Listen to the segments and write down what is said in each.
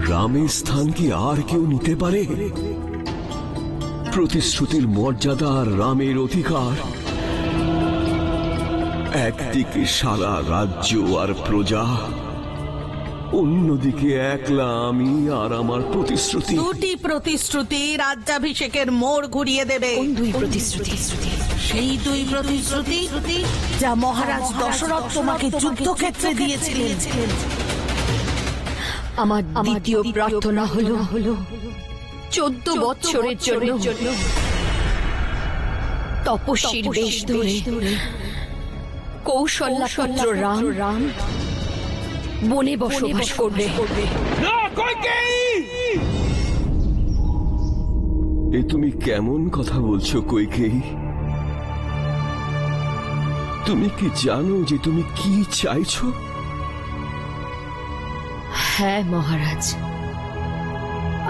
রামের স্থান কি আর কেউ নিতে পারে? প্রতিশ্রুতির মর্যাদা আর রামের অধিকার, একদিকে সারা রাজ্য আর প্রজা, অন্যদিকে একলা আমি আর আমার প্রতিশ্রুতি। দুটি প্রতিশ্রুতি রাজ্যাভিষেকের মোড় ঘুরিয়ে দেবে। কোন দুই প্রতিশ্রুতি? সেই দুই প্রতিশ্রুতি যা মহারাজ দশরথ তোমাকে যুদ্ধক্ষেত্রে দিয়েছিলেন। আমার দ্বিতীয় প্রার্থনা হলো 14 বছরের জন্য তপস্বীর বেশ ধরে কৌশল্যা পুত্র রাম বনে বসবাস করবে। এ তুমি কেমন কথা বলছো কৈকেয়ী? তুমি কি জানো যে তুমি কি চাইছো? হ্যাঁ মহারাজ,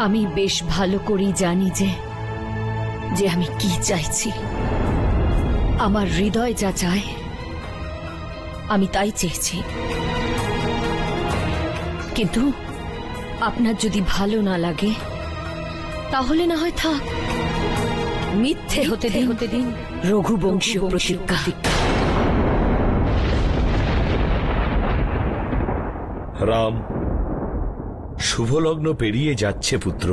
আমি বেশ ভালো করেই জানি যে আমি কি চাইছি। আমার হৃদয় যা চায় আমি তাই চেয়েছি। কিন্তু আপনার যদি ভালো না লাগে তাহলে না হয় থাক, মিথ্যে হতে দিন রঘুবংশীয় প্রতিজ্ঞা। রাম, শুভলগ্ন পেরিয়ে যাচ্ছে পুত্র।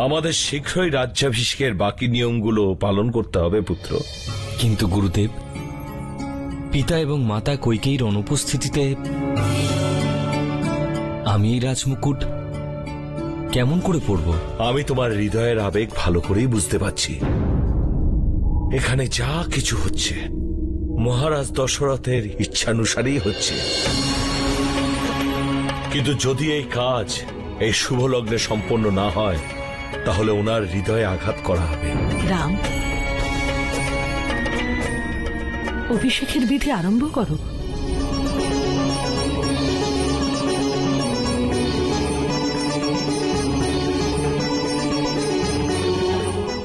আমাদের শীঘ্রই রাজ্যাভিষেকের বাকি নিয়মগুলো পালন করতে হবে পুত্র। কিন্তু গুরুদেব, পিতা এবং মাতা কৈকেয়ীর অনুপস্থিতিতে আমি এই রাজমুকুট কেমন করে পড়ব? আমি তোমার হৃদয়ের আবেগ ভালো করেই বুঝতে পারছি। এখানে যা কিছু হচ্ছে মহারাজ দশরথের ইচ্ছানুসারেই হচ্ছে। কিন্তু যদি এই কাজ এই শুভ লগ্নে সম্পন্ন না হয় তাহলে ওনার হৃদয়ে আঘাত করা হবে। রাম, অভিষেকের বিধি আরম্ভ করো।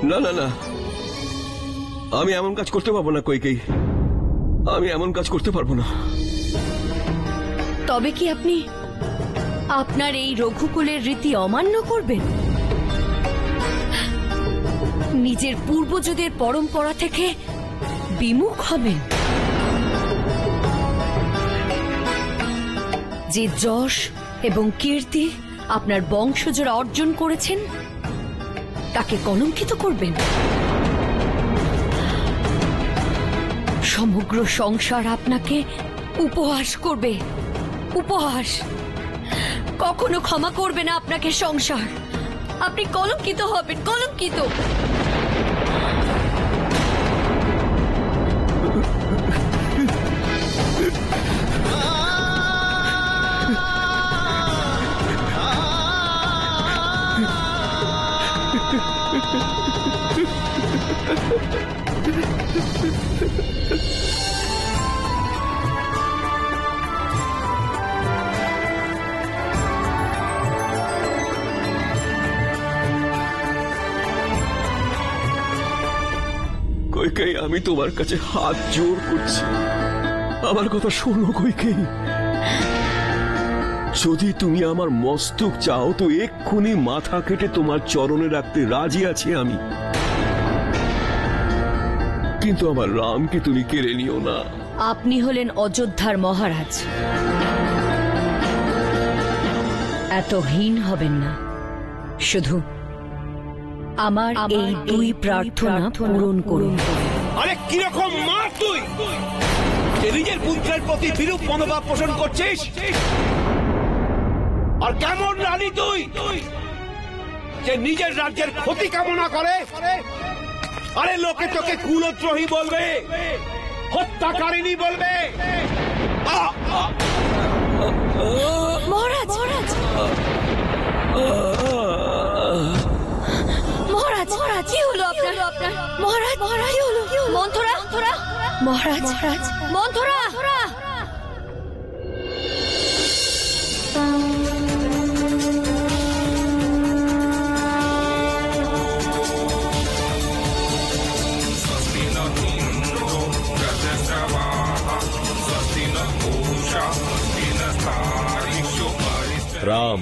না না না, আমি এমন কাজ করতে পারবো না কৈকেয়ী, আমি এমন কাজ করতে পারবো না। তবে কি আপনি আপনার এই রঘুকুলের রীতি অমান্য করবেন? নিজের পূর্বজদের পরম্পরা থেকে বিমুখ হবেন? যে যশ এবং কীর্তি আপনার বংশজরা অর্জন করেছেন তাকে কলঙ্কিত করবেন? সমগ্র সংসার আপনাকে উপহাস করবে, উপহাস। কখনো ক্ষমা করবে না আপনাকে সংসার। আপনি কলঙ্কিত হবেন, কলঙ্কিত। কৈকেয়ী, আমি তোমার কাছে হাত জোড় করছি, আমার কথা শোনো কৈকেয়ী। যদি তুমি আমার মস্তক চাও তো এক্ষুনি মাথা কেটে তোমার চরণে রাখতে রাজি আছি আমি, কিন্তু আমার রামকে তুমি কেড়ে নিও না। আপনি হলেন অযোধ্যার মহারাজ, এত হীন হবেন না। শুধু আমার এই দুই প্রার্থনা পূরণ করুন। আরে কিরকম মা তুই, যে নিজের পুত্রের প্রতি বিরূপ মনোভাব পোষণ করছিস? আর কেমন রানী তুই, যে নিজের রাজ্যের ক্ষতি কামনা করে? আরে লোকে তোকে কুলদ্রোহী বলবে, হত্যাকারিণী বলবে। মহারাজ, মহারাজ, মহারাজ, মহারাজ, কি হলো আপনার? মহারাজ, মহারাজ, কি হলো? মন্থরা, মহারাজ, মহারাজ, মন্থরা। রাম,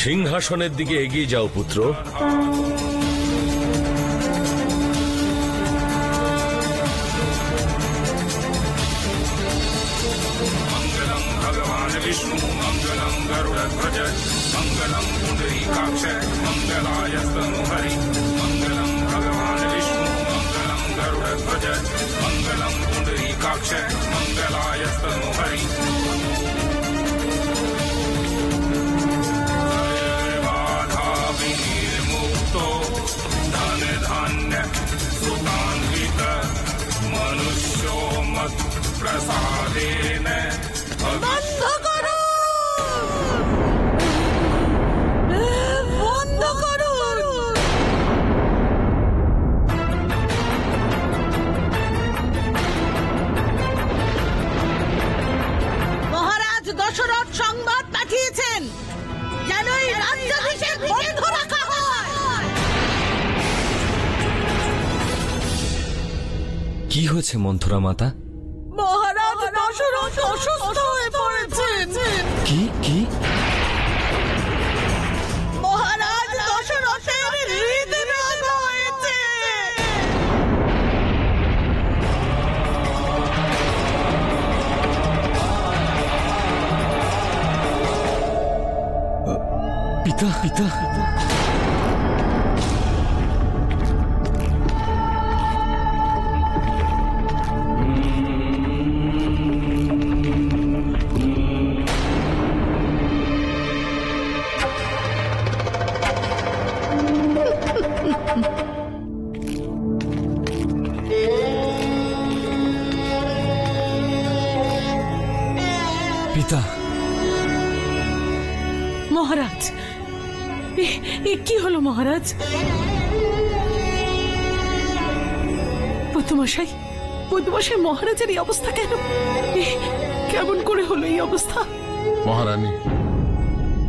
সিংহাসনের দিকে এগিয়ে যাও পুত্র। मंगलम भगवान विष्णु मंगलम गरुड़ध्वज मंगलम पुंडरीकाक्ष मंगलाय तनुहरि मंगलम भगवान विष्णु मंगलम गरुड़ध्वज मंगलम पुंडरीकाक्ष मंगलाय तनुहरि बाधा विनिर्मुक्तो धन धान्य सुतान्वित मनुष्यो मत् प्रसादेन বন্ধ করো, বন্ধ করো। মহারাজ দশরথ সংবাদ পাঠিয়েছেন যেন এই রাজ্যাভিষেক বন্ধ রাখা হয়। কি হয়েছে মন্থরা মাতা? মহারাজ দশরথ অসুস্থ হয়ে পড়েছেন। কি কি? মহারাজ দশরথের হৃদরোগ হয়েছে। পিতা পিতা পিতা মহারাজ, এ কি হলো মহারাজ? পদ্মমশাই, পদ্মমশাই, মহারাজের এই অবস্থা কেন? কেমন করে হলো এই অবস্থা? মহারানী,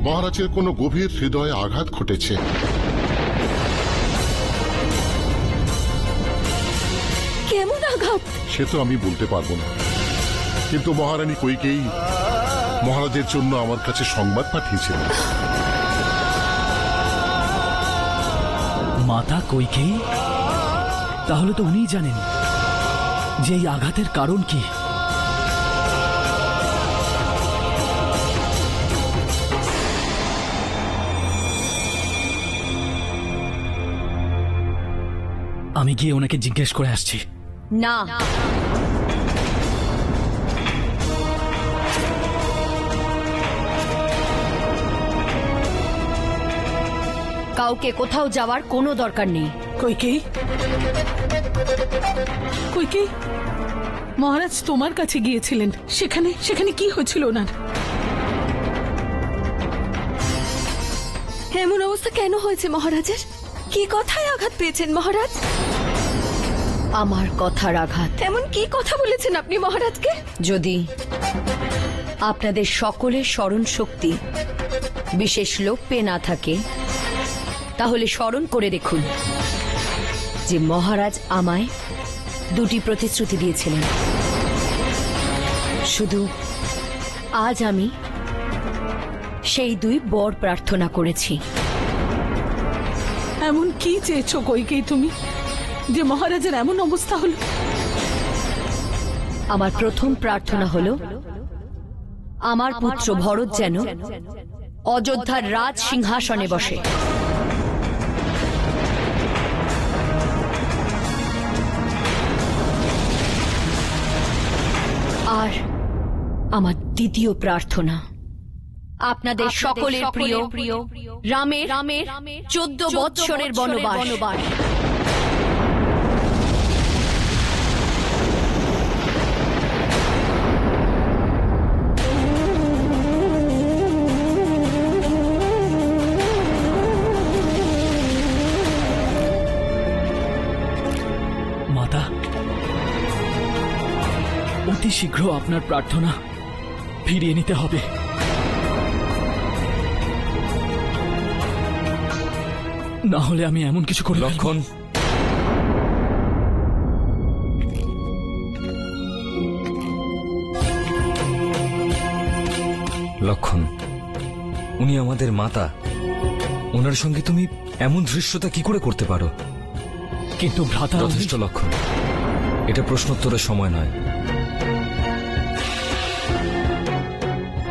মহারাজের কোনো গভীর হৃদয়ে আঘাত ঘটেছে। কেমন আঘাত? সে তো আমি বলতে পারবো না, কিন্তু মহারানী কইকেয়ী মহারাজের জন্য আমার কাছে সংবাদ পাঠিয়েছিলেন। মাতা কইকেয়ী? তাহলে তো উনিই জানেন যে এই আঘাতের কারণ কি। আমি গিয়ে ওনাকে জিজ্ঞেস করে আসছি। না, কাউকে কোথাও যাওয়ার কোনো দরকার নেই। কইকেয়ী, কইকেয়ী, মহারাজ তোমার কাছে গিয়েছিলেন, সেখানে সেখানে কি হয়েছিল ওনার? এমন অবস্থা কেন হয়েছে মহারাজের? কি কথায় আঘাত পেয়েছেন মহারাজ? আমার কথার আঘাত। এমন কি কথা বলেছেন আপনি মহারাজকে? যদি আপনাদের সকলের স্মরণ শক্তি বিশেষ লোপ পেয়ে না থাকে, তাহলে স্মরণ করে দেখুন যে মহারাজ আমায় দুটি প্রতিশ্রুতি দিয়েছিলেন। শুধু আজ আমি সেই দুই বর প্রার্থনা করেছি। এমন কি চেয়েছো কইকেয়ী তুমি যে মহারাজের এমন অবস্থা হলো? আমার প্রথম প্রার্থনা হলো আমার পুত্র ভরত যেন অযোধ্যার রাজ সিংহাসনে বসে। আর আমার দ্বিতীয় প্রার্থনা আপনাদের সকলের প্রিয় রামের 14 বৎসরের বনবাস। মাতা, অতি শীঘ্র আপনার প্রার্থনা ফিরিয়ে নিতে হবে। না হলে আমি এমন কিছু করে লক্ষণ, লক্ষণ, উনি আমাদের মাতা। ওনার সঙ্গে তুমি এমন ধৃষ্টতা কি করে করতে পারো? কিন্তু ভ্রাতা যথেষ্ট লক্ষণ, এটা প্রশ্নোত্তরের সময় নয়।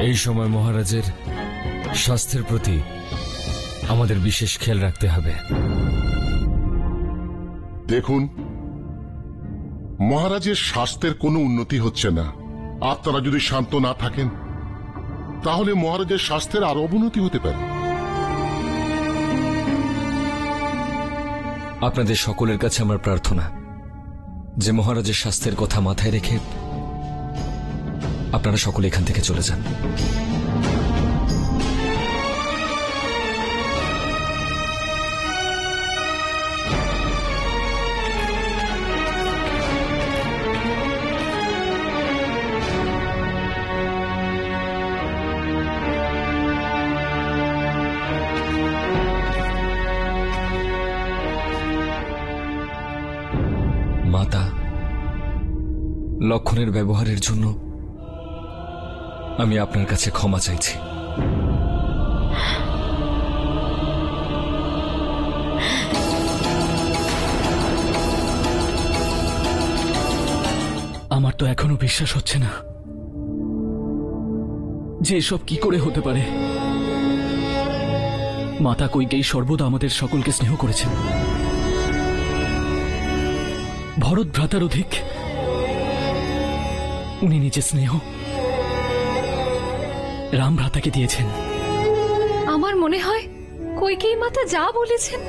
এই সময় মহারাজের স্বাস্থ্যের প্রতি আমাদের বিশেষ খেয়াল রাখতে হবে। দেখুন, মহারাজের স্বাস্থ্যের কোনো উন্নতি হচ্ছে না। আপনারা যদি শান্ত না থাকেন তাহলে মহারাজের স্বাস্থ্যের আরো অবনতি হতে পারে। আপনাদের সকলের কাছে আমার প্রার্থনা যে মহারাজের স্বাস্থ্যের কথা মাথায় রেখে আপনারা সকলে এখান থেকে চলে যান। মাতা, লক্ষণের ব্যবহারের জন্য আমি আপনার কাছে ক্ষমা চাইছি। আমার তো এখনো বিশ্বাস হচ্ছে না যে এসব কি করে হতে পারে। মাতা কইকেয়ী সর্বদা আমাদের সকলকে স্নেহ করেছেন। ভরত ভ্রাতার অধিক উনি নিজে স্নেহ রাম ভ্রাতাকে দিয়েছেন। আমার মনে হয় কইকেয়ী মাতা যা বলেছেন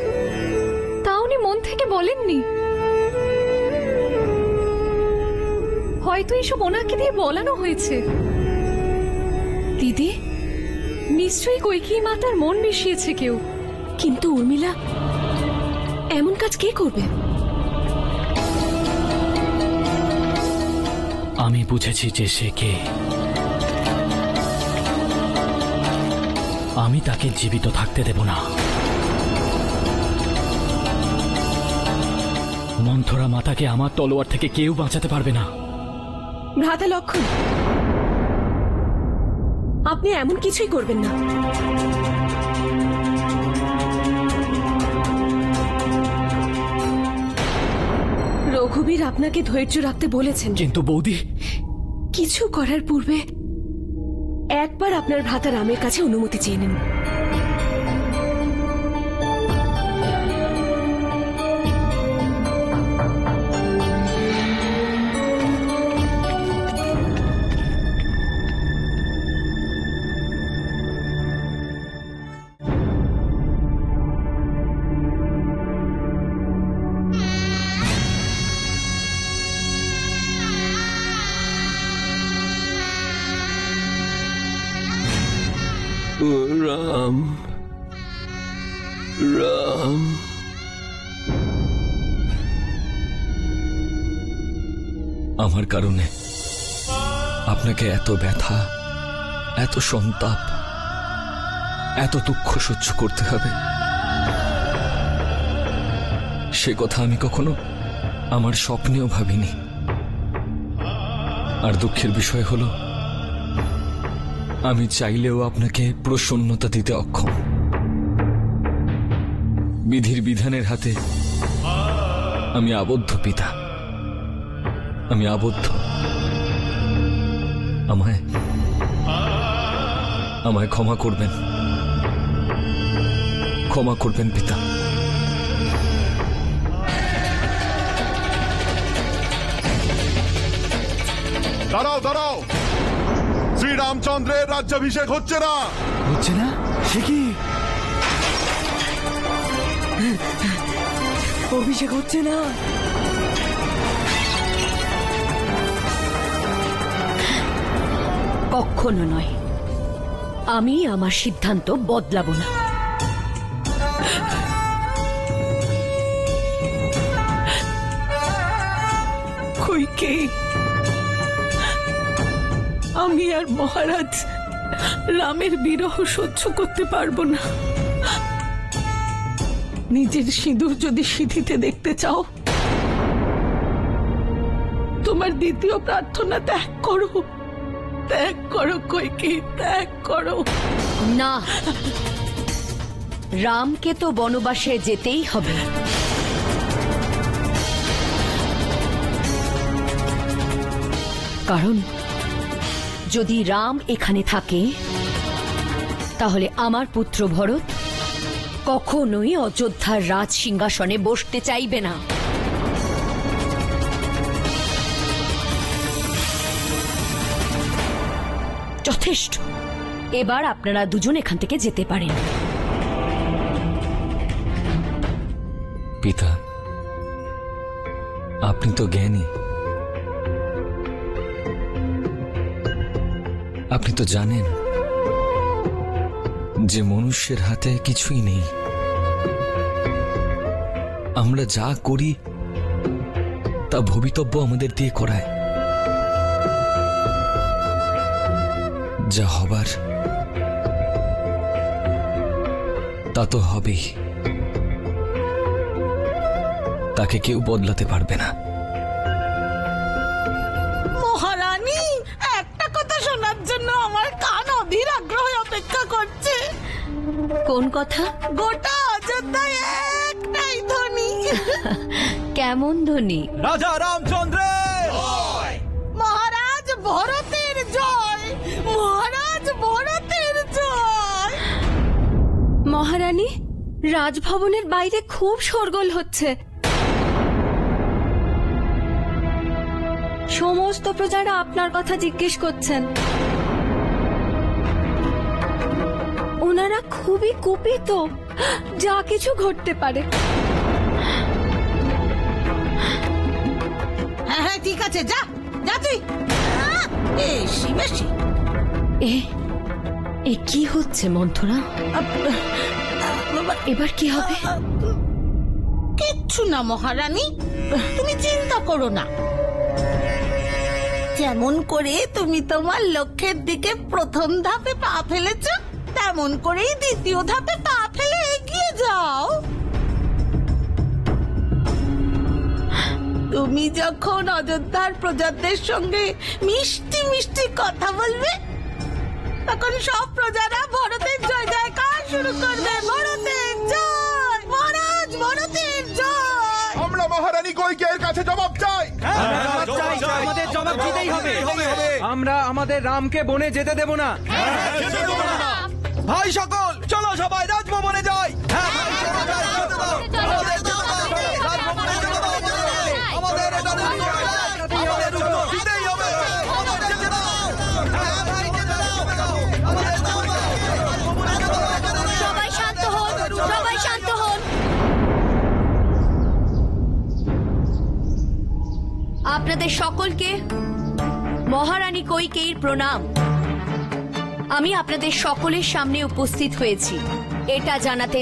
তা উনি মন থেকে বলেননি। হয়তো এইসব ওনাকে দিয়ে বলানো হয়েছে। দিদি, নিশ্চয়ই কইকেয়ী মাতার মন মিশিয়েছে কেউ। কিন্তু উর্মিলা এমন কাজ কে করবে? আমি বুঝেছি যে সে কে। আমি তাকে জীবিত থাকতে দেব না। মন্থরা মাতাকে আমার তলোয়ার থেকে কেউ বাঁচাতে পারবে না। ভ্রাতা লক্ষণ, আপনি এমন কিছুই করবেন না। রঘুবীর আপনাকে ধৈর্য রাখতে বলেছেন, কিন্তু বৌদি, কিছু করার পূর্বে একবার আপনার ভ্রাতা রামের কাছে অনুমতি চেয়ে নিন। রাম, রাম, আমার কারণে আপনাকে এত ব্যথা, এত সন্তাপ, এত দুঃখ সহ্য করতে হবে, সে কথা আমি কখনো আমার স্বপ্নেও ভাবিনি। আর দুঃখের বিষয় হলো আমি চাইলেও আপনাকে প্রসন্নতা দিতে অক্ষম। বিধির বিধানের হাতে আমি আবদ্ধ পিতা, আমি আবদ্ধ। আমায় ক্ষমা করবেন, ক্ষমা করবেন পিতা। দাঁড়াও দাঁড়াও, শ্রীরামচন্দ্রের রাজ্যাভিষেক হচ্ছে না। হচ্ছে না? সে কি অভিষেক হচ্ছে না? কখনো নয়। আমি আমার সিদ্ধান্ত বদলাবো না। কইকেয়ী, আমি আর মহারাজ রামের বিরহ সহ্য করতে পারবো না। নিজের সিঁদুর যদি সিঁথিতে দেখতে চাও, তোমার দ্বিতীয় প্রার্থনা ত্যাগ করো, ত্যাগ করো কইকেয়ী, ত্যাগ করো। না, রামকে তো বনবাসে যেতেই হবে। কারণ যদি রাম এখানে থাকে তাহলে আমার পুত্র ভরত কখনোই অযোধ্যার রাজ সিংহাসনে বসতে চাইবে না। যথেষ্ট, এবার আপনারা দুজন এখান থেকে যেতে পারেন। পিতা, আপনি তো জ্ঞানী, আপনি তো জানেন যে মনুষ্যের হাতে কিছুই নেই। আমরা যা করি তা ভবিতব্য আমাদের দিয়ে করায়। যা হবার তা তো হবেই, তাকে কেউ বদলাতে পারবে না। মহারানী, একটা কথা শোনার জন্য আমার কান অধীর আগ্রহে অপেক্ষা করছে। কোন কথা? গোটা অযোধ্যায় একটাই ধ্বনি। কেমন ধ্বনি? রাজা রামচন্দ্রের মহারাজ ভরতের জয়, মহারাজ ভরতের জয়। মহারানী, রাজভবনের বাইরে খুব শোরগোল হচ্ছে। সমস্ত প্রজারা আপনার কথা জিজ্ঞেস করছেন। ওনারা খুবই কুপিত, যা কিছু ঘটতে পারে। হ্যাঁ হ্যাঁ, ঠিক আছে, যা যা তুই। বেশি বেশি। এ কি হচ্ছে মন্থরা? এবার কি হবে? কিচ্ছু না মহারানী, তুমি চিন্তা করো না। যেমন করে তুমি তোমার লক্ষ্যের দিকে প্রথম ধাপে পা ফেলেছ, তেমন করেই দ্বিতীয় ধাপে পা ফেলে এগিয়ে যাও। তুমি যখন অযোধ্যার প্রজাদের সঙ্গে মিষ্টি মিষ্টি কথা বলবে, তখন সব প্রজারা ভরতের জয় জয়কার শুরু করবে। ভরতের জয়, মহারাজ ভরতের জয়। আমরা মহারানী কৈকেয়ীর কাছে জবাব চাই। আমাদের জবাব দিতেই হবে। আমরা আমাদের রামকে বনে যেতে দেব না। ভাই সকল, চলো সবাই রাজভবনে যাই। সবাই শান্ত হন, সবাই শান্ত হন। আপনাদের সকলকে মহারানী কৈকেয়ীর প্রণাম। আমি আপনাদের সকলের সামনে উপস্থিত হয়েছি এটা জানাতে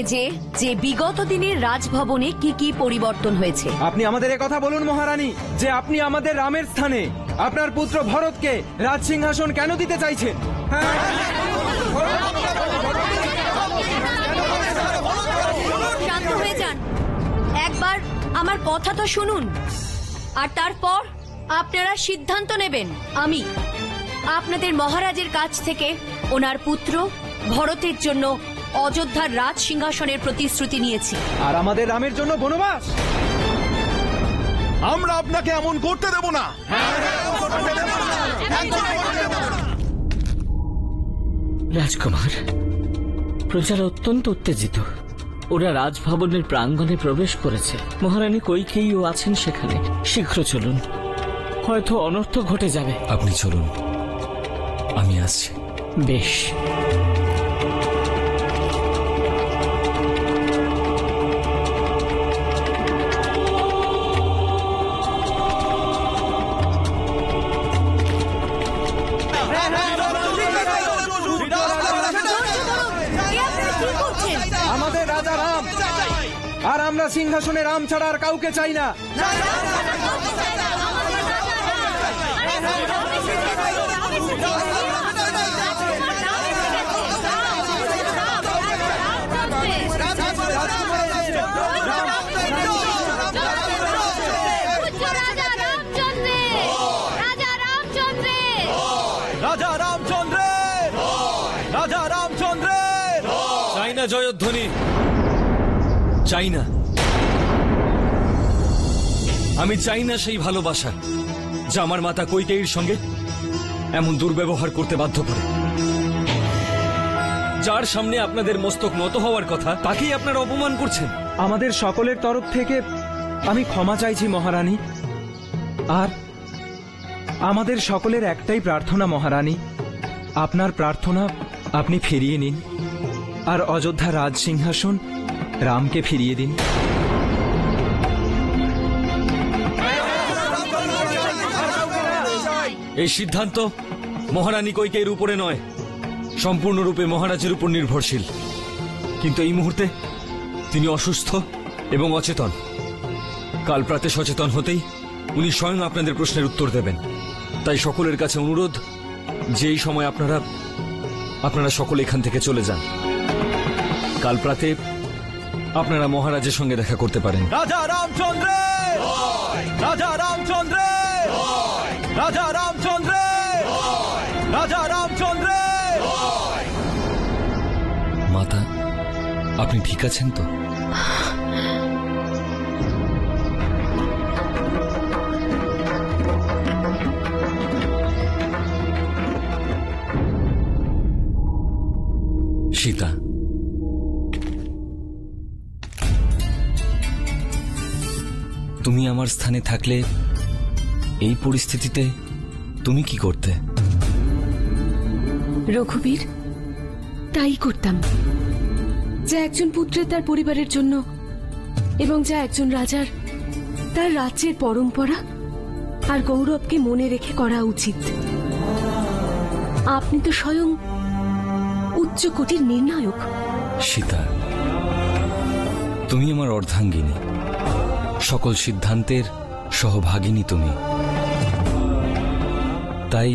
যে বিগত দিনের রাজভবনে কি কি পরিবর্তন হয়েছে। আপনি আমাদের কথা বলুন মহারানী, যে আপনি আমাদের রামের স্থানে আপনার পুত্র ভরতকে রাজ সিংহাসন কেন দিতে চাইছেন? শান্ত হয়ে যান, একবার আমার কথা তো শুনুন, আর তারপর আপনারা সিদ্ধান্ত নেবেন। আমি আপনাদের মহারাজের কাছ থেকে ওনার পুত্র ভরতের জন্য অযোধ্যার রাজ সিংহাসনের প্রতিশ্রুতি নিয়েছি। আর আমাদের রামের জন্য বনবাস? আমরা আপনাকে এমন করতে দেব না। রাজকুমার, প্রজারা অত্যন্ত উত্তেজিত। ওরা রাজভবনের প্রাঙ্গণে প্রবেশ করেছে। মহারানী কৈকেয়ীও আছেন সেখানে। শীঘ্র চলুন, হয়তো অনর্থ ঘটে যাবে। আপনি চলুন, আমি আসছি। বেশ। আমাদের রাজা রাম, আর আমরা সিংহাসনে রাম ছাড়া আর কাউকে চাই না। রাজা রামচন্দ্রের, রাজা রামচন্দ্রের। চাই না জয়ধ্বনি, চাই না। আমি চাই না সেই ভালোবাসা যা আমার মাতা কৈকেয়ীর সঙ্গে এমন দুর্ব্যবহার করতে বাধ্য করে। যার সামনে আপনাদের মস্তক নত হওয়ার কথা তাকেই আপনারা অপমান করছেন। আমাদের সকলের তরফ থেকে আমি ক্ষমা চাইছি মহারানী। আর আমাদের সকলের একটাই প্রার্থনা মহারানী, আপনার প্রার্থনা আপনি ফিরিয়ে নিন আর অযোধ্যা রাজ সিংহাসন রামকে ফিরিয়ে দিন। এই সিদ্ধান্ত মহারানী কৈকেয়ীর উপরে নয়, সম্পূর্ণরূপে মহারাজের উপর নির্ভরশীল। কিন্তু এই মুহূর্তে তিনি অসুস্থ এবং অচেতন। কাল প্রাতে সচেতন হতেই উনি স্বয়ং আপনাদের প্রশ্নের উত্তর দেবেন। তাই সকলের কাছে অনুরোধ যে এই সময় আপনারা সকলে এখান থেকে চলে যান। কাল প্রাতে আপনারা মহারাজের সঙ্গে দেখা করতে পারেন। রাজা রামচন্দ্র, রাজা রামচন্দ্র, রাজা রামচন্দ্র, রাজা রামচন্দ্র। মাতা, আপনি ঠিক আছেন তো? সীতা, তুমি আমার স্থানে থাকলে এই পরিস্থিতিতে তুমি কি করতে? রঘুবীর, তাই করতাম যা একজন পুত্রের তার পরিবারের জন্য এবং যা একজন রাজার তার রাজ্যের পরম্পরা আর গৌরবকে মনে রেখে করা উচিত। আপনি তো স্বয়ং উচ্চ কোটির নির্ণায়ক। সীতা, তুমি আমার অর্ধাঙ্গিনী, সকল সিদ্ধান্তের সহভাগিনী তুমি। তাই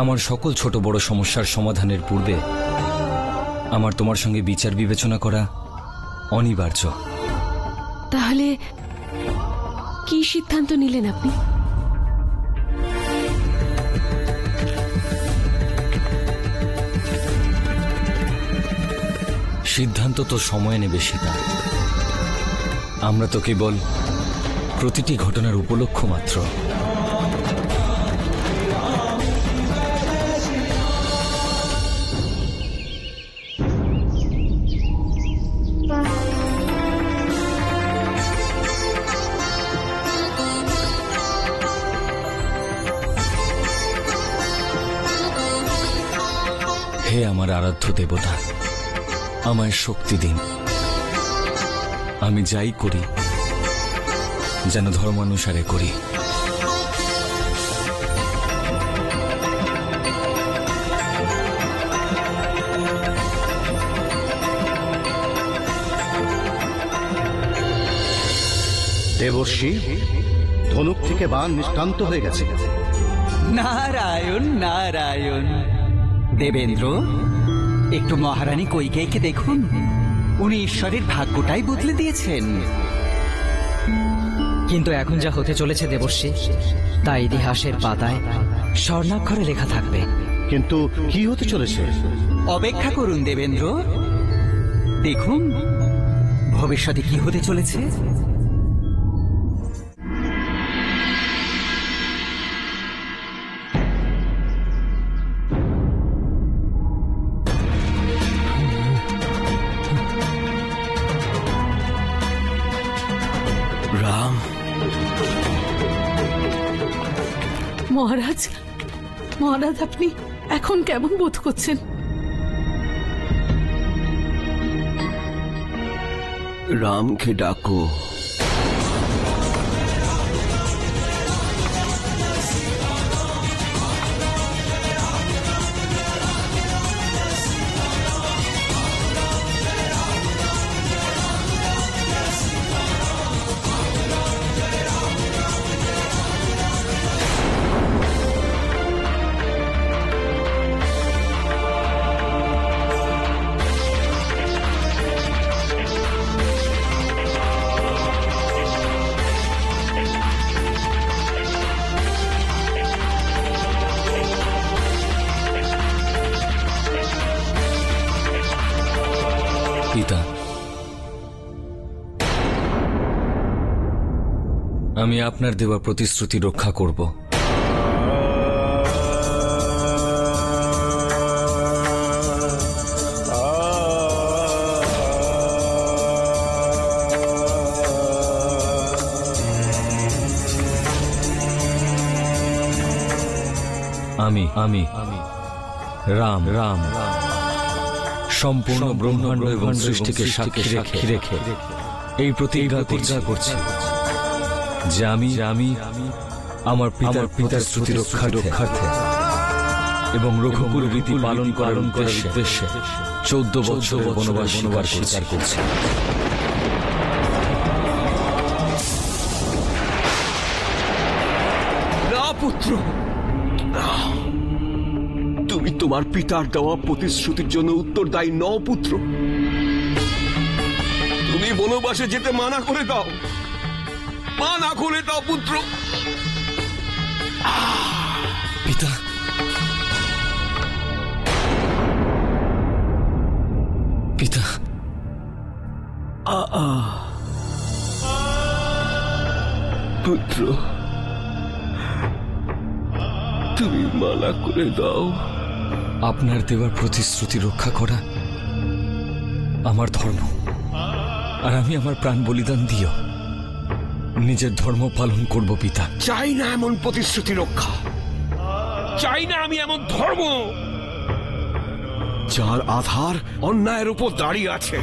আমার সকল ছোট বড় সমস্যার সমাধানের পূর্বে আমার তোমার সঙ্গে বিচার বিবেচনা করা অনিবার্য। তাহলে কি সিদ্ধান্ত নিলেন আপনি? সিদ্ধান্ত তো সময় নেবে সীতা। আমরা তো কেবল প্রতিটি ঘটনার উপলক্ষ মাত্র। হে আমার আরাধ্য দেবতা, আমায় শক্তি দিন। আমি যাই করি যেন ধর্মানুসারে করি। দেবর্ষি, ধনুক থেকে বাণ নিষ্ক্রান্ত হয়ে গেছে। নারায়ণ নারায়ণ। দেবেন্দ্র, একটু মহারানী কৈকেয়ীকে দেখুন, উনি ঈশ্বরের ভাগ্যটাই বদলে দিয়েছেন। কিন্তু এখন যা হতে চলেছে দেবর্ষি, তা ইতিহাসের পাতায় স্বর্ণাক্ষরে লেখা থাকবে। কিন্তু কি হতে চলেছে? অপেক্ষা করুন দেবেন্দ্র, দেখুন ভবিষ্যতে কি হতে চলেছে। রাম, মহারাজ, মহারাজ আপনি এখন কেমন বোধ করছেন? রামকে ডাকো। পিতা, আমি আপনার দেওয়া প্রতিশ্রুতি রক্ষা করব। আমি রাম সম্পূর্ণ ব্রহ্মাণ্ড এবং সৃষ্টিকে সাক্ষী রেখে এই প্রতিজ্ঞা করছি যে আমি আমার পিতার শ্রুতি রক্ষার্থে এবং রঘুকুল রীতি পালন করার উদ্দেশ্যে 14 বছরের বনবাস স্বীকার করছি। না পুত্র, তুমি তোমার পিতার দেওয়া প্রতিশ্রুতির জন্য উত্তরদায়ী নও পুত্র। তুমি বনবাসে যেতে মানা করে দাও পুত্র। পিতা, পিতা, পুত্র, তুমি মানা করে দাও। আপনার দেওয়ার প্রতিশ্রুতি রক্ষা করা আমার ধর্ম, আর আমি আমার প্রাণ বলিদান দিও নিজের ধর্ম পালন করব পিতা। চাই না এমন প্রতিশ্রুতি রক্ষা, চাই না আমি এমন ধর্ম যার আধার অন্যায়ের উপর দাঁড়িয়ে আছে।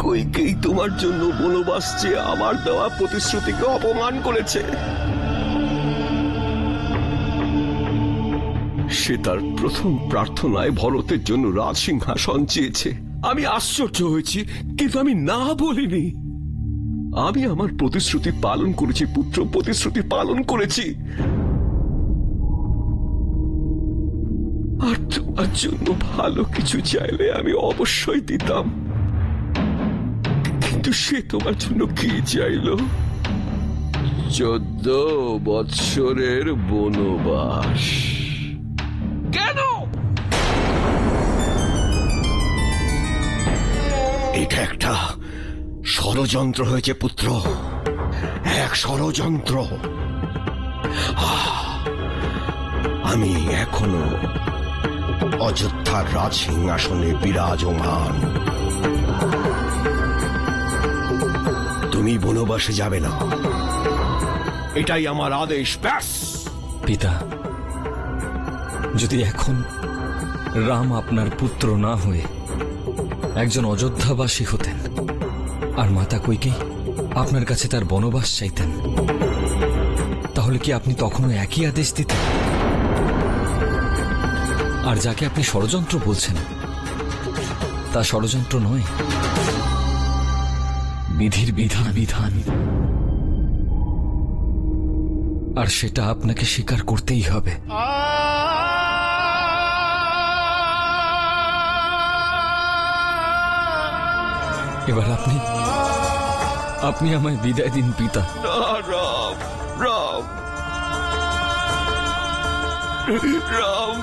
কইকেই তোমার জন্য বনবাস চেয়ে আমার দেওয়া প্রতিশ্রুতিকে অপমান করেছে। সে তার প্রথম প্রার্থনায় ভরতের জন্য রাজ সিংহাসন চেয়েছে। আমি আশ্চর্য হয়েছি, কিন্তু আমি না বলিনি। আমি আমার প্রতিশ্রুতি পালন করেছি পুত্র, প্রতিশ্রুতি পালন করেছি। আর তোমার জন্য ভালো কিছু চাইলে আমি অবশ্যই দিতাম, কিন্তু সে তোমার জন্য কি চাইল? 14 বৎসরের বনবাস। কেন? এটা একটা ষড়যন্ত্র হয়েছে পুত্র, এক ষড়যন্ত্র। আমি এখনো অযোধ্যার রাজ সিংহাসনে বিরাজমান। তুমি বনবাসে যাবে না, এটাই আমার আদেশ, ব্যাস। পিতা, যদি এখন রাম আপনার পুত্র না হয়ে একজন অযোধ্যাবাসী হতেন, আর মাতা কইকেই আপনার কাছে তার বনবাস চাইতেন, তাহলে কি আপনি তখনও একই আদেশ দিতেন? আর যাকে আপনি ষড়যন্ত্র বলছেন, তা ষড়যন্ত্র নয়, বিধির বিধান, আর সেটা আপনাকে স্বীকার করতেই হবে। এবার আপনি আমায় বিদায় দিন পিতা। রাম রাম রাম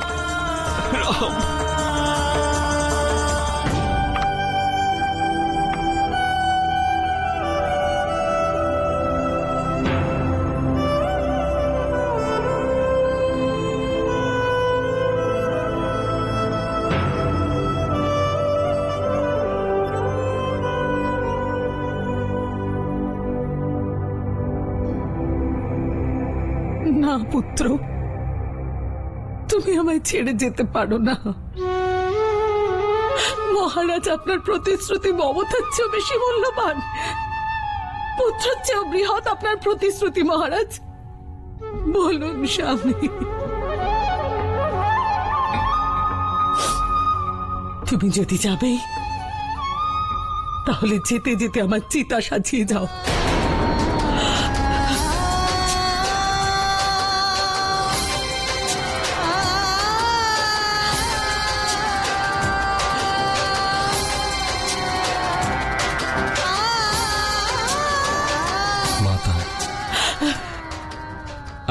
রাম। না পুত্র, তুমি আমায় ছেড়ে যেতে পারো না। মহারাজ আপনার প্রতিশ্রুতি মমতার চেয়েও বেশি মূল্যবান, পুত্রের চেয়েও বৃহৎ আপনার প্রতিশ্রুতি মহারাজ। বলুন স্বামী, তুমি যদি যাবে, তাহলে যেতে যেতে আমার চিতা সাজিয়ে যাও।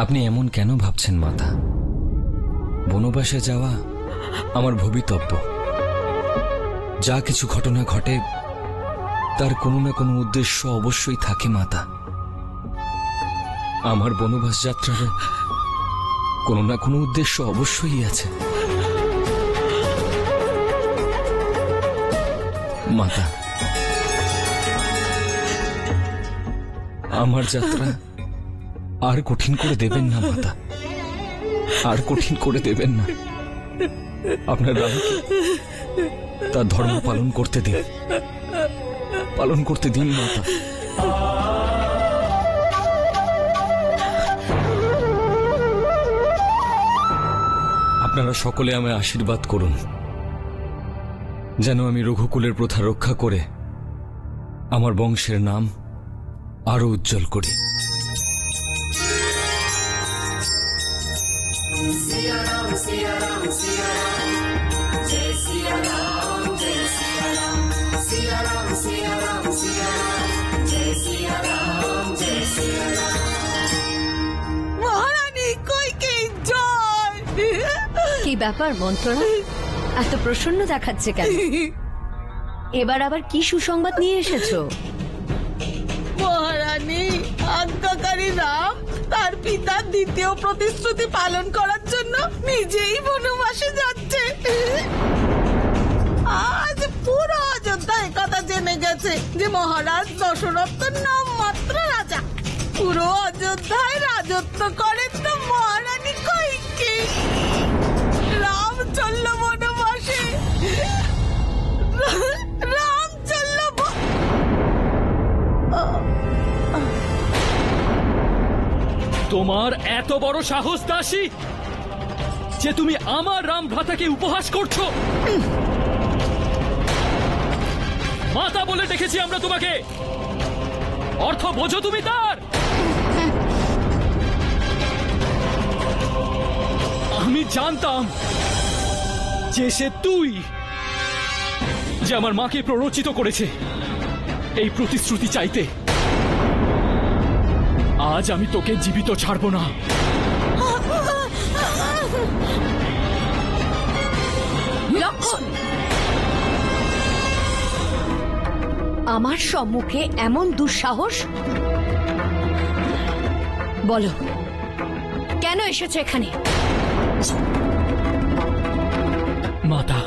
আপনি এমন কেন ভাবছেন মাতা? বনবাসে যাওয়া আমার ভবিতব্য, যা কিছু ঘটনা ঘটে তার কোনো না কোনো উদ্দেশ্য অবশ্যই থাকে মাতা। আমার বনবাস যাত্রারও কোনো না কোনো উদ্দেশ্য অবশ্যই আছে মাতা। আমার যাত্রা আর কঠিন করে দেবেন না মাতা, আর কঠিন করে দেবেন না। আপনার রামকে তার ধর্ম পালন করতে দিন, পালন করতে দিন মাতা। আপনারা সকলে আমায় আশীর্বাদ করুন যেন আমি রঘুকুলের প্রথা রক্ষা করে আমার বংশের নাম আরো উজ্জ্বল করি। মহারানী কইকেয়ী জয়। কি ব্যাপার মন্ত্রণা, এত প্রসন্ন দেখাচ্ছে কেন? এবার আবার কি সুসংবাদ নিয়ে এসেছো? মহারানী, আজ্ঞাকারী রাম তার পিতার দ্বিতীয় প্রতিশ্রুতি পালন করার জন্য নিজেই বনবাসে যাচ্ছে। আজ পুরো অযোধ্যা একথা জেনে গেছে যে মহারাজ দশরথ নাম মাত্র রাজা। পুরো অযোধ্যায় রাজত্ব করেন তো মহারানী কইকেয়ী। রাম চলল বনবাসে, রাম চলল তোমার এত বড় সাহস দাসী যে তুমি আমার রাম ভ্রাতাকে উপহাস করছো? মাতা বলে ডেকেছি আমরা তোমাকে, অর্থ বোঝো তুমি তার? আমি জানতাম যে সে তুই, যে আমার মাকে প্ররোচিত করেছে এই প্রতিশ্রুতি চাইতে। আজ আমি তোকে জীবিত ছাড়বো না। লক্ষণ, আমার সম্মুখে এমন দুঃসাহস? বলো, কেন এসেছো এখানে? মাতা,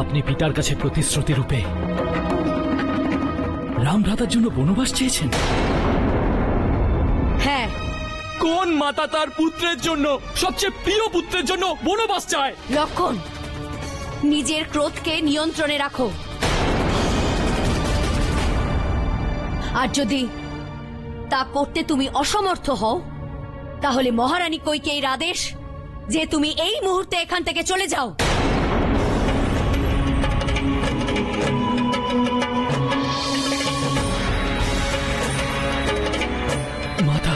আপনি পিতার কাছে প্রতিশ্রুতি রূপে রাম ভ্রাতার জন্য বনবাস চেয়েছেন? হ্যাঁ। কোন মাতা তার পুত্রের জন্য, সবচেয়ে প্রিয় পুত্রের জন্য বনবাস চায়? লক্ষণ, নিজের ক্রোধকে নিয়ন্ত্রণে রাখো। আর যদি তা করতে তুমি অসমর্থ হও, তাহলে মহারানী কইকেয়ীর আদেশ যে তুমি এই মুহূর্তে এখান থেকে চলে যাও। মাতা,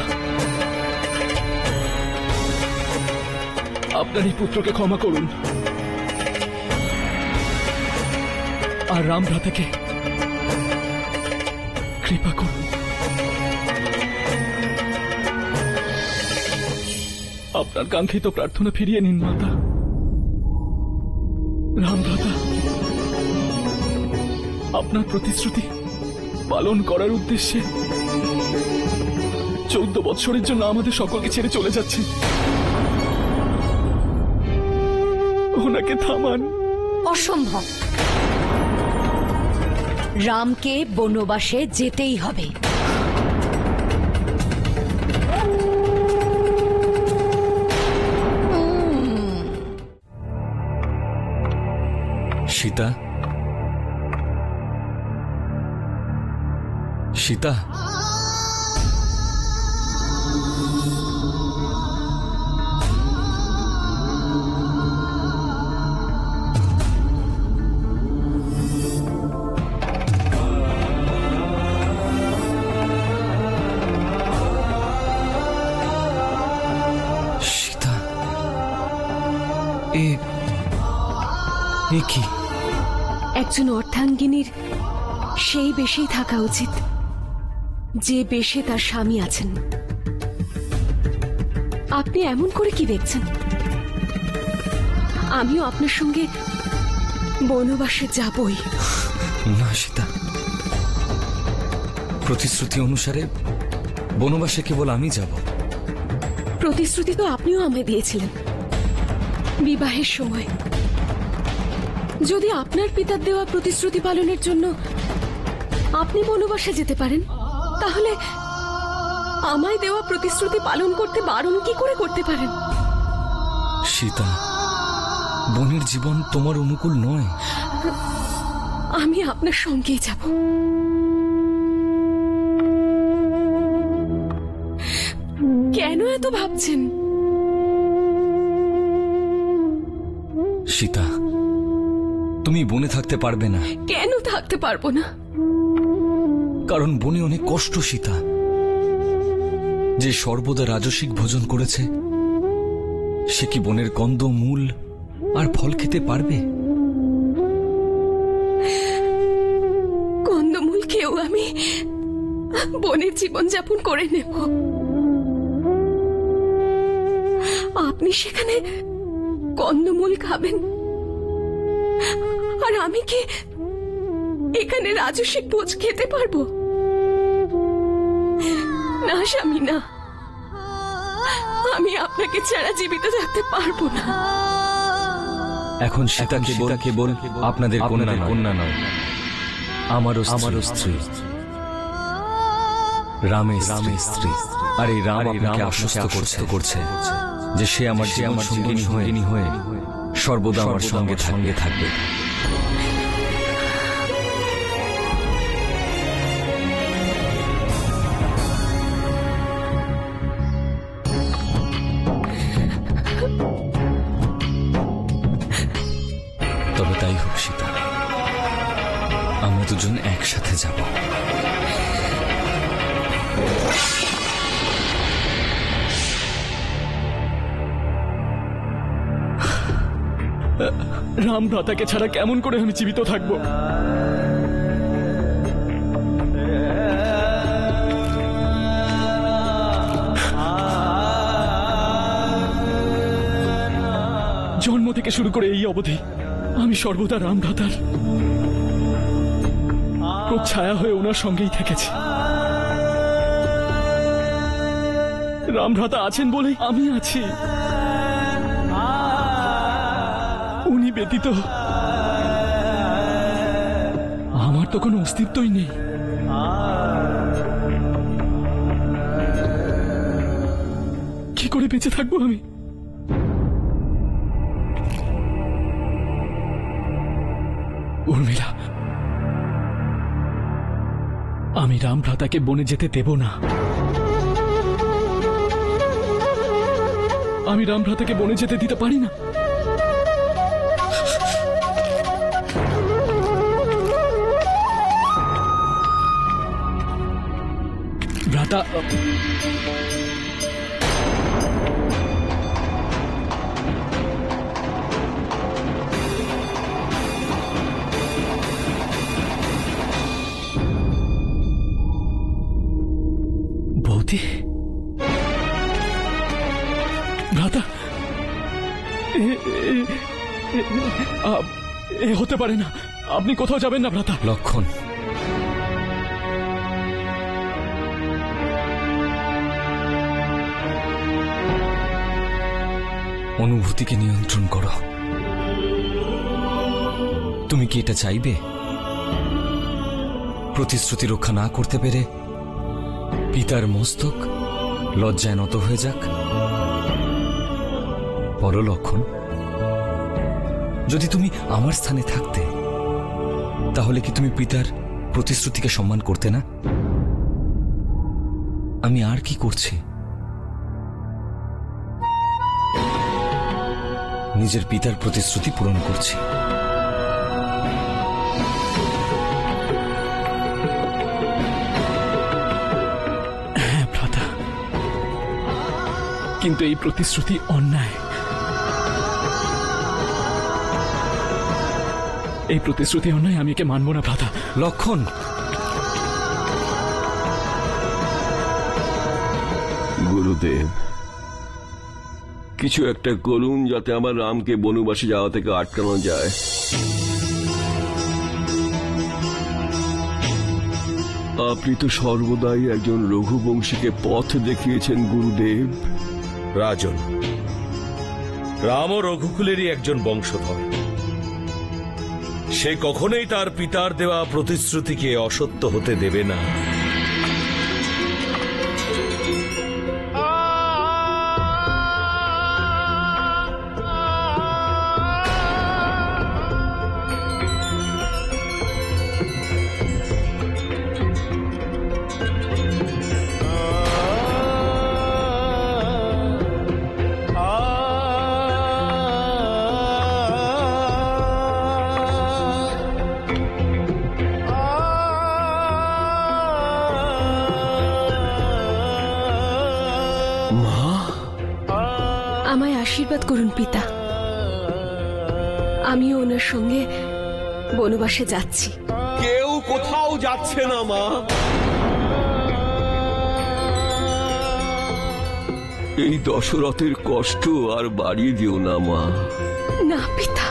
আপনার এই পুত্রকে ক্ষমা করুন, আর রাম ভ্রাতাকে কৃপা করুন। আপনার কাঙ্ক্ষিত প্রার্থনা ফিরিয়ে নিন মাতা। রাম ভ্রাতা আপনার প্রতিশ্রুতি পালন করার উদ্দেশ্যে 14 বৎসরের জন্য আমাদের সকলকে ছেড়ে চলে যাচ্ছে। ওনাকে থামান। অসম্ভব। রামকে বনবাসে যেতেই হবে। সীতা, সীতা, সীতা, এ কি? একজন অর্ধাঙ্গিনীর সেই বেশেই থাকা উচিত যে বেশে তার স্বামী আছেন। আপনি এমন করে কি দেখছেন? আমিও আপনার সঙ্গে বনবাসে যাবই। না সীতা, প্রতিশ্রুতি অনুসারে বনবাসে কেবল আমি যাব। প্রতিশ্রুতি তো আপনিও আমায় দিয়েছিলেন বিবাহের সময়। যদি আপনার পিতার দেওয়া প্রতিশ্রুতি পালনের জন্য আপনি বনবাসে যেতে পারেন, তাহলে আমায় দেওয়া প্রতিশ্রুতি পালন করতে বারণ কি করে করতে পারেন? সীতা, বনের জীবন তোমার অনুকূল নয়। আমি আপনার সঙ্গেই যাব। কেন এত ভাবছেন? সীতা, তুমি বনে থাকতে পারবে না। কেন থাকতে পারবো না? কারণ বনে অনেক কষ্ট সীতা। যে সর্বদা রাজসিক ভোজন করেছে সে কি বনের কন্দ মূল আর ফল খেতে পারবে? কন্দমূল খেয়েও আমি বনের জীবন যাপন করে নেব। আপনি সেখানে কন্দমূল খাবেন আর আমি কি এখানে রাজসিক ভোজ খেতে পারবো? না স্বামী, না, আমি আপনাকে ছাড়া জীবিত থাকতে পারবো না। এখন সীতা কেবল আপনাদের কন্যা নয়, আমারও স্ত্রী, রামের স্ত্রী। আর এই রাম আপনাকে আশ্বস্ত করছে যে সে আমার সঙ্গিনী হয়ে সর্বদা আমার সঙ্গে থাকবে। তবে তাই হোক সীতা, আমরা দুজন একসাথে যাব। রাম ভ্রাতাকে ছাড়া কেমন করে আমি জীবিত থাকবো? জন্ম থেকে শুরু করে এই অবধি আমি সর্বদা রাম ভ্রাতার ছায়া হয়ে ওনার সঙ্গেই থেকেছি। রাম ভ্রাতা আছেন বলেই আমি আছি। উনি ব্যতীত আমার তো কোনো অস্তিত্বই নেই। কি করে বেঁচে থাকবো আমি? উর্মিলা, আমি রাম ভ্রাতাকে বনে যেতে দেব না। আমি রাম ভ্রাতাকে বনে যেতে দিতে পারি না। ভ্রাতা, বৌদি, ভ্রাতা, এ হতে পারে না। আপনি কোথাও যাবেন না ভ্রাতা। লক্ষণ, অনুভূতিকে নিয়ন্ত্রণ করো। তুমি কি এটা চাইবে? প্রতিশ্রুতি রক্ষা না করতে পেরে পিতার মস্তক লজ্জায় নত হয়ে যাক? বলো লক্ষণ, যদি তুমি আমার স্থানে থাকতে তাহলে কি তুমি পিতার প্রতিশ্রুতিকে সম্মান করতে না? আমি আর কি করছি? নিজের পিতার প্রতিশ্রুতি পূরণ করছি। হ্যাঁ ভ্রাতা, কিন্তু এই প্রতিশ্রুতি অন্যায়। এই প্রতিশ্রুতি অন্যায়, আমি একে মানব না ভ্রাতা। লক্ষণ, গুরুদেব, কিছু একটা করুন যাতে আমার রামকে বনবাসে যাওয়া থেকে আটকানো যায়। আপনি তো সর্বদাই একজন রঘুবংশীকে পথ দেখিয়েছেন গুরুদেব। রাজন, রাম ও রঘুকুলেরই একজন বংশধর। সে কখনোই তার পিতার দেওয়া প্রতিশ্রুতিকে অসত্য হতে দেবে না। আমায় আশীর্বাদ করুন পিতা, আমিও ওনার সঙ্গে বনবাসে যাচ্ছি। কেউ কোথাও যাচ্ছে না মা। এই দশরথের কষ্ট আর বাড়িয়ে দিও না মা। না পিতা,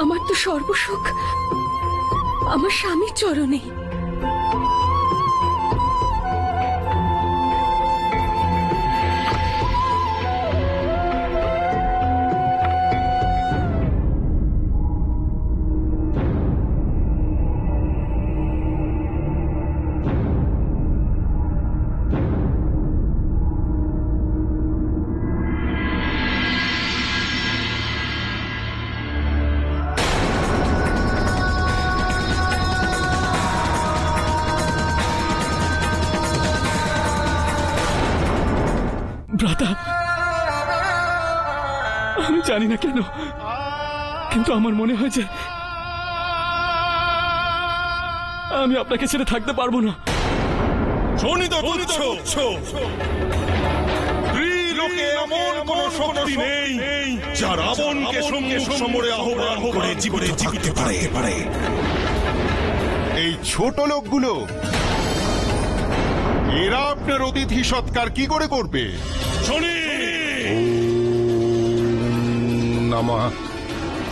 আমার তো সর্বসুখ আমার স্বামীর চরণে। ভ্রাতা, আমি জানি না কেন, কিন্তু আমার মনে হয় যে আমি আপনাকে ছেড়ে থাকতে পারবো না। ত্রিলোকে এমন কোন শক্তি নেই যা রাবণকে সম্মুখ সমরে আহ্বান করে জীবনে জিততে পারে। এই ছোট লোকগুলো, এরা আপনার অতিথি সৎকার কি করে করবে?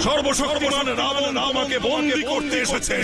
সর্বশক্তিমান রাবণ আমাকে বন্দী করতে এসেছে।